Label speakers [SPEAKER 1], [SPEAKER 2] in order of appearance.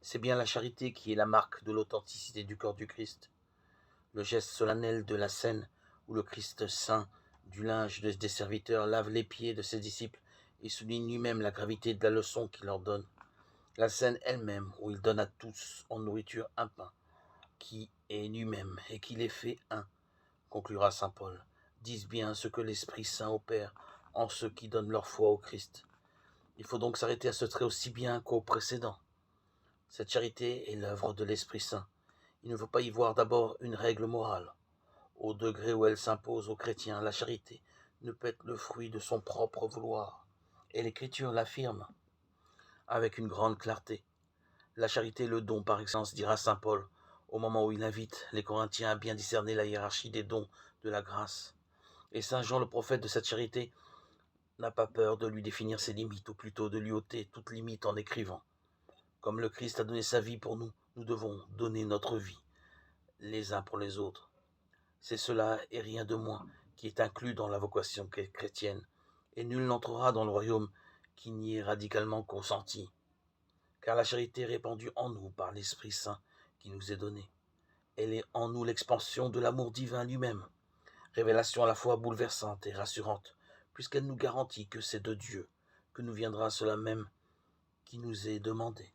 [SPEAKER 1] C'est bien la charité qui est la marque de l'authenticité du corps du Christ. Le geste solennel de la scène où le Christ ceint du linge des serviteurs lave les pieds de ses disciples et souligne lui-même la gravité de la leçon qu'il leur donne. La scène elle-même où il donne à tous en nourriture un pain qui est lui-même et qui les fait un, conclura saint Paul, disent bien ce que l'Esprit Saint opère en ceux qui donnent leur foi au Christ. Il faut donc s'arrêter à ce trait aussi bien qu'au précédent. Cette charité est l'œuvre de l'Esprit Saint. Il ne faut pas y voir d'abord une règle morale. Au degré où elle s'impose aux chrétiens, la charité ne peut être le fruit de son propre vouloir. Et l'Écriture l'affirme avec une grande clarté. La charité est le don par excellence, dira saint Paul, au moment où il invite les Corinthiens à bien discerner la hiérarchie des dons de la grâce. Et saint Jean, le prophète de cette charité, n'a pas peur de lui définir ses limites, ou plutôt de lui ôter toute limite en écrivant. Comme le Christ a donné sa vie pour nous, nous devons donner notre vie, les uns pour les autres. C'est cela et rien de moins qui est inclus dans la vocation chrétienne, et nul n'entrera dans le royaume qui n'y est radicalement consenti, car la charité est répandue en nous par l'Esprit Saint qui nous est donné. Elle est en nous l'expansion de l'amour divin lui-même, révélation à la fois bouleversante et rassurante, puisqu'elle nous garantit que c'est de Dieu que nous viendra cela même qui nous est demandé.